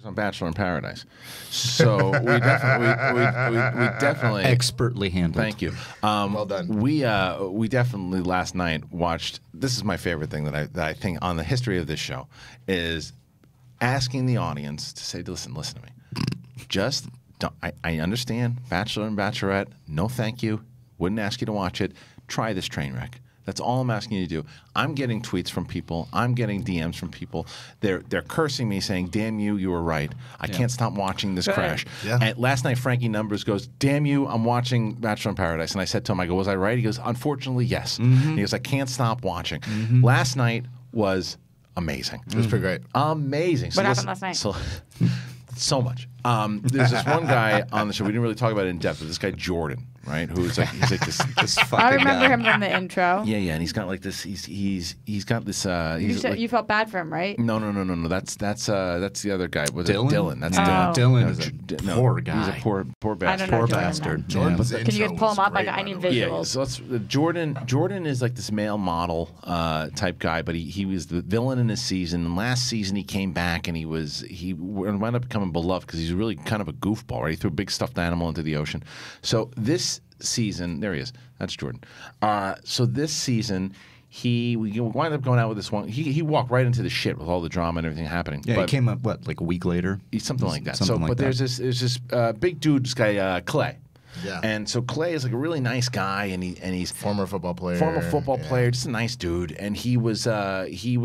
on Bachelor in Paradise. So we definitely expertly handled. Thank you. Well done. We definitely last night watched. This is my favorite thing that I think on the history of this show is asking the audience to say, listen to me. Just don't. I understand Bachelor and Bachelorette. No, thank you. Wouldn't ask you to watch it. Try this train wreck. That's all I'm asking you to do. I'm getting tweets from people. I'm getting DMs from people. They're cursing me, saying, "Damn you, you were right. I can't stop watching this crash." Yeah. And last night, Frankie Numbers goes, "Damn you, I'm watching Bachelor in Paradise." And I said to him, "I go, was I right?" He goes, "Unfortunately, yes." He goes, "I can't stop watching." Last night was amazing. It was pretty great. Amazing. What happened last night? So much. There's this one guy on the show. We didn't really talk about it in depth, but this guy Jordan, right? Who's like he's like this fucking I remember guy. him from the intro. Yeah, and he's got like this. He's got this. You said like, you felt bad for him, right? No. That's the other guy. Was Dylan? it Dylan? That's Oh. Dylan No, is a no, poor guy. He's a poor I bastard. don't know Poor Jordan, bastard. then. Jordan's Can you intro pull him was up? great, I need by the way. Yeah, visuals. so it's, Jordan is like this male model type guy, but he was the villain in this season. And last season he came back and he wound up becoming beloved because he's really kind of a goofball, right? He threw a big stuffed animal into the ocean. So this season, there he is. That's Jordan. So this season, we wind up going out with this one. He walked right into the shit with all the drama and everything happening. Yeah, but he came up like a week later. something like that. Something like but that. there's this big dude, this guy Clay. Yeah. And so Clay is like a really nice guy, and he's Former football player. player, just a nice dude. And he was yeah. You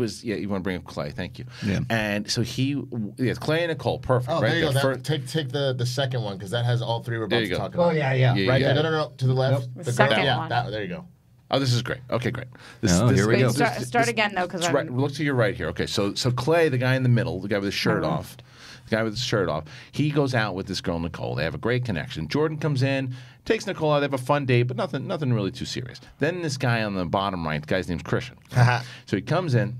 want to bring up Clay? Thank you. Yeah. And so Clay and Nicole, perfect. Oh, right there you go. there. Take the second one because that has all three we're about There you to go. talk about. yeah. Yeah, Right yeah. there. No. To the left. The second yeah, one. there you go. Oh, this is great. Okay, great. Here we go. Start again though, because Right, look to your right here. Okay, so Clay, the guy in the middle, the guy with his shirt off, he goes out with this girl Nicole. They have a great connection. Jordan comes in, takes Nicole out. They have a fun date, but nothing really too serious. Then this guy on the bottom right, the guy's name's Christian. So he comes in,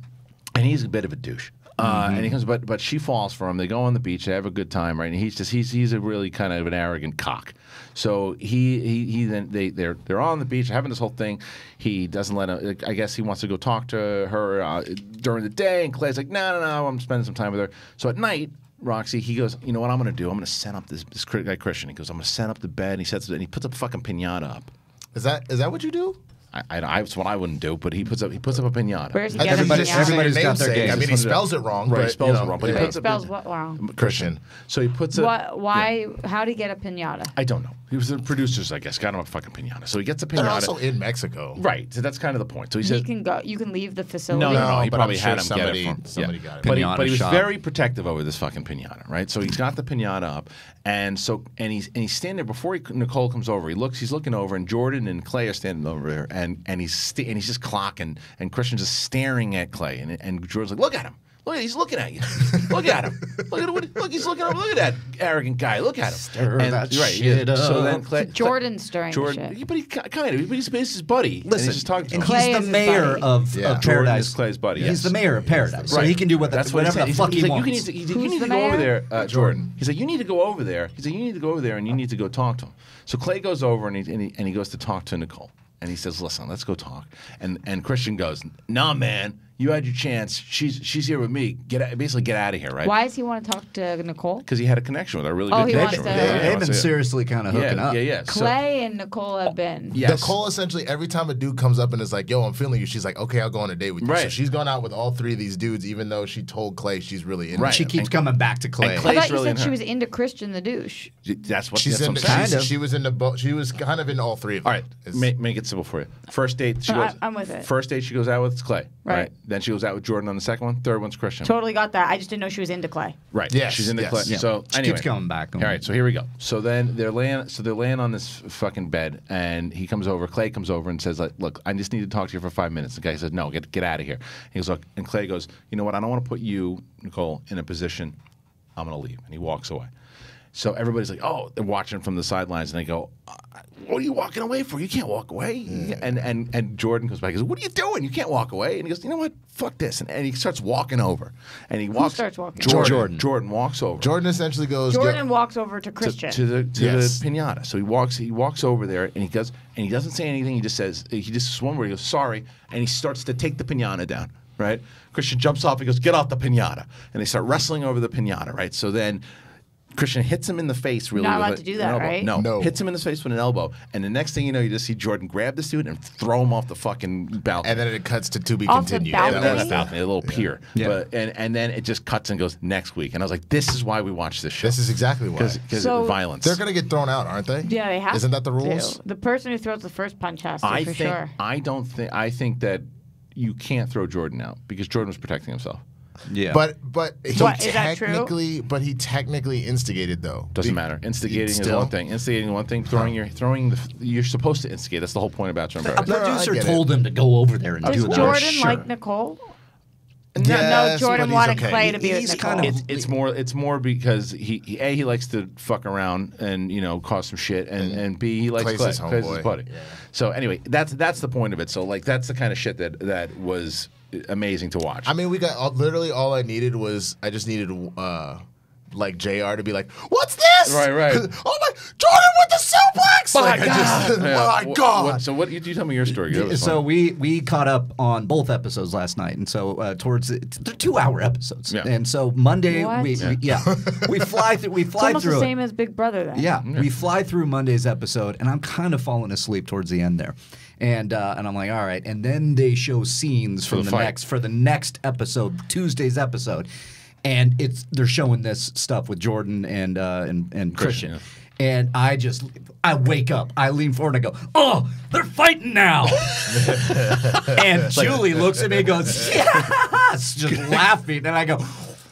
and he's a bit of a douche. And he comes, but she falls for him. They go on the beach. They have a good time, right? And he's a really kind of an arrogant cock. So they're on the beach having this whole thing. He doesn't let him. I guess he wants to go talk to her during the day, and Clay's like, no, I'm spending some time with her. So at night, Roxy, he goes, you know what I'm going to do? I'm going to set up this guy Christian. He goes, I'm going to set up the bed. And he puts a fucking piñata up. Is that what you do? That's what I wouldn't do, but he puts up a piñata. where's he getting Everybody's got their days. I mean, he spells it wrong. Right, but, he spells it wrong, but he Wait, puts up spells what wrong? Christian. So he puts a. Why? How did he get a pinata? I don't know. He was the producers, I guess, got him a fucking piñata. So he gets a They're piñata. also in Mexico. Right. So that's kind of the point. So he He says, can go. You can leave the facility. no. He but probably I'm sure had him get it from. somebody got it. But Piñata he was shop. very protective over this fucking piñata, right? So he's got the piñata up, and he's standing there before Nicole comes over. He's looking over, and Jordan and Clay are standing over there, and he's just clocking, and Christian's just staring at Clay, and Jordan's like, look at him. Look, he's looking at you. Look at him. Look, he's looking at him. Look at that arrogant guy. Look at him. Stir that shit up. So then Clay, Jordan's stirring the shit. yeah, but he kind of. He's his buddy. and Listen, he's just talking to and him. Clay he's is the his mayor buddy. of Jordan Paradise. is Clay's buddy. He's yes. the mayor of Paradise, so Right. he can do That's what whatever the fuck he like, wants. You Who's need the to go over mayor? there, Jordan. He's like, you need to go over there. He's like, you need to go over there and you need to go talk to him. So Clay goes over and he goes to talk to Nicole. And he says, listen, let's go talk. And Christian goes, nah, man. You had your chance. She's here with me. Basically get out of here, right? Why does he want to talk to Nicole? Because he had a connection with her, a really Oh, good he wants connection to- with her. They've been seriously kind of hooking up. Yeah. Clay and Nicole have been. Yes. Nicole essentially every time a dude comes up and is like, "Yo, I'm feeling you," she's like, "Okay, I'll go on a date with you." Right. So she's gone out with all three of these dudes, even though she told Clay she's really into Right. She him. keeps coming back to Clay. and I Clay's thought you really in said she her. was into Christian the douche. That's what She's that's in. what I'm saying. Kind of. She was in the boat. She was kind of in all three of them. All right, make it simple for you. First date, she goes. I'm with it. First date, she goes out with Clay. Right. Then she goes out with Jordan on the second one. Third one's Christian. Totally got that. I just didn't know she was into Clay. Right. Yes, She's into yes. Clay. Yeah. So She anyway. keeps coming back. All right, so here we go. So then they're laying on this fucking bed, and he comes over. Clay comes over and says, like, "Look, I just need to talk to you for 5 minutes." The guy says, "No, get out of here." He goes, "Look," and Clay goes, "You know what? I don't want to put you, Nicole, in a position. I'm going to leave." And he walks away. So everybody's like, "Oh," they're watching from the sidelines, and they go, "What are you walking away for? You can't walk away." And Jordan comes back and goes, "What are you doing? You can't walk away." And he goes, "You know what? Fuck this." And he starts walking over. And he walks. starts walking? Jordan walks over. Jordan essentially goes. Jordan walks over to Christian. To the Yes. piñata. So he walks over there and he doesn't say anything. He just says one word. He goes, "Sorry," and he starts to take the piñata down. right? Christian jumps off. He goes, "Get off the piñata," and they start wrestling over the piñata, right? So then Christian hits him in the face. Really, Not with allowed to do that, an elbow. right? No. Hits him in the face with an elbow, and the next thing you know, you just see Jordan grab this dude and throw him off the fucking balcony. And then it cuts to be Off the continued. balcony? And That then was a balcony, a little pier. Yeah. But, and then it just cuts and goes next week. And I was like, this is why we watch this show. This is exactly why. Because So- violence. They're going to get thrown out, aren't they? Yeah, they have. Isn't that the rules? to. The person who throws the first punch has to, I for think sure. I think that you can't throw Jordan out because Jordan was protecting himself. Yeah. But he What, is that true? he technically instigated though. Doesn't matter. Instigating is Still? one thing. Instigating one thing. You're supposed to instigate. That's the whole point about Jordan. a No, I producer get it. told him to go over there and Does do that. Jordan Sure. like Nicole? Yes, no, Jordan but he's wanted okay. Clay to be He's with Nicole. kind of- It's more because he likes to fuck around and cause some shit, and B he likes Clay's Clay. his Clay's his homeboy. buddy. Yeah. So anyway, that's the point of it. So like that's the kind of shit that was amazing to watch. I mean, we got literally all I needed was I just needed like JR to be like, "What's this?" Right. Oh my, Jordan with the suplex! Like, Yeah. my God. So what? You tell me your story. That was So fun. we caught up on both episodes last night, and so they're 2-hour episodes, Yeah. and so Monday What? we fly through It's almost through the it. same as Big Brother then. Yeah, we fly through Monday's episode, and I'm kind of falling asleep towards the end there, and I'm like, all right. And then they show scenes from the the fight. next episode, Tuesday's episode, and they're showing this stuff with Jordan and Christian. yeah. And I wake up, I lean forward and I go, "Oh, they're fighting now!" And Julie looks at me and goes, "Yes!" just laughing, and I go,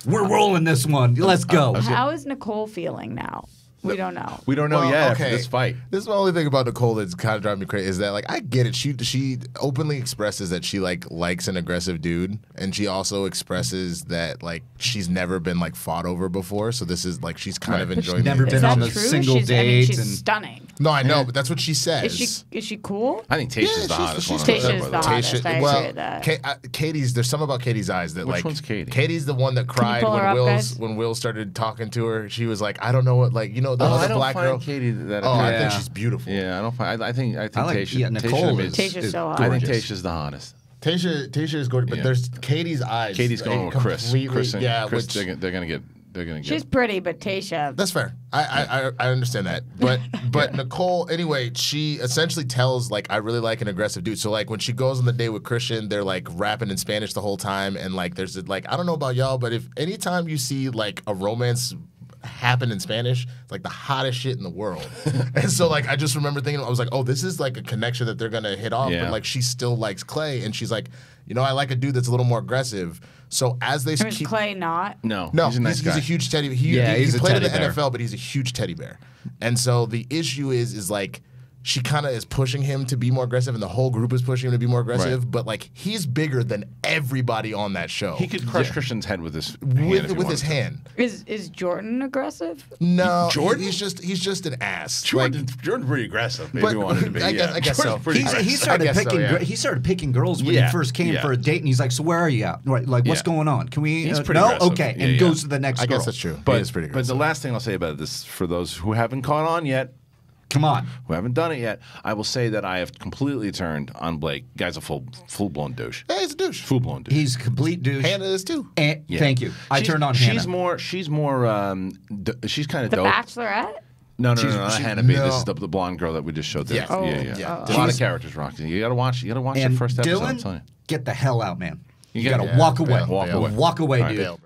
"We're rolling this one. Let's go." How is Nicole feeling now? We don't know. we don't know Well, yet okay. after this fight. This is the only thing about Nicole that's kind of driving me crazy is that like I get it. She openly expresses that she like likes an aggressive dude, and she also expresses that like she's never been like fought over before. So this is like she's kind of enjoying. never the been Is that on a true? single she's, I mean, date she's and- stunning. No, I know, but that's what she says. Is she cool? I think Tayshia's the hottest one. Tayshia's on there, by the way. hottest. I agree with that. Katie's. There's something about Katie's eyes that Which like. one's Katie? Katie's the one that cried pull her up, guys? when Will started talking to her. She was like, I don't know what the I other don't black find girl. Katie that. Oh, I Yeah. think she's beautiful. Yeah, I don't find. I think I like Tayshia. Nicole Tayshia Tayshia's so hot. I think gorgeous. Tayshia's the hottest. Tasha is gorgeous, but Yeah. there's Katie's eyes. Katie's going with Chris. Chris and Chris, which they're gonna get. She's pretty, but Tayshia. that's fair. I understand that, but Nicole anyway. She essentially tells like I really like an aggressive dude. So like when she goes on the date with Christian, they're like rapping in Spanish the whole time, and like there's like I don't know about y'all, but if anytime you see like a romance happen in Spanish, it's like the hottest shit in the world. And so like I just remember thinking I was like, oh, this is like a connection that they're gonna hit off. Yeah. But like she still likes Clay, and she's like, I like a dude that's a little more aggressive. So as they Is keep Clay not? No, no, he's a nice guy. he's a huge teddy. Yeah, He he's a played in the teddy bear. NFL, but he's a huge teddy bear. And so the issue is like she kind of is pushing him to be more aggressive, and the whole group is pushing him to be more aggressive. Right. But like he's bigger than everybody on that show. He could crush Christian's head with his hand if he with his wanted to. hand. Is Jordan aggressive? No, Jordan? He's just an ass. Jordan's pretty aggressive. If But- he wanted to be. I guess so. Jordan's pretty He aggressive. started I guess so, picking. yeah. He started picking girls when Yeah, he first came yeah. for a date, and he's like, "So where are you at? Right, like, what's Yeah. going on? Can we? He's pretty no, aggressive. okay." Yeah, And yeah. goes to the next I girl. guess that's true. But, he is pretty but aggressive. the last thing I'll say about this, for those who haven't caught on yet, Come on. who haven't done it yet, I will say that I have completely turned on Blake. Guy's a full blown douche. Yeah, he's a douche. Full blown douche. He's a complete douche. Hannah is too. And, Yeah. Thank you. I She's- turned on she's Hannah. more. She's kind of The dope. Bachelorette? No, not she's- Hannah B. This no. is the blonde girl that we just showed there. Yeah. Oh, yeah. yeah. A lot She's- of characters, Rocky. You gotta watch. the and first episode. I'm Dylan, telling you. get the hell out, man. You gotta- gotta walk away. bail, Walk bail. away. Walk away, All right. dude. Bail.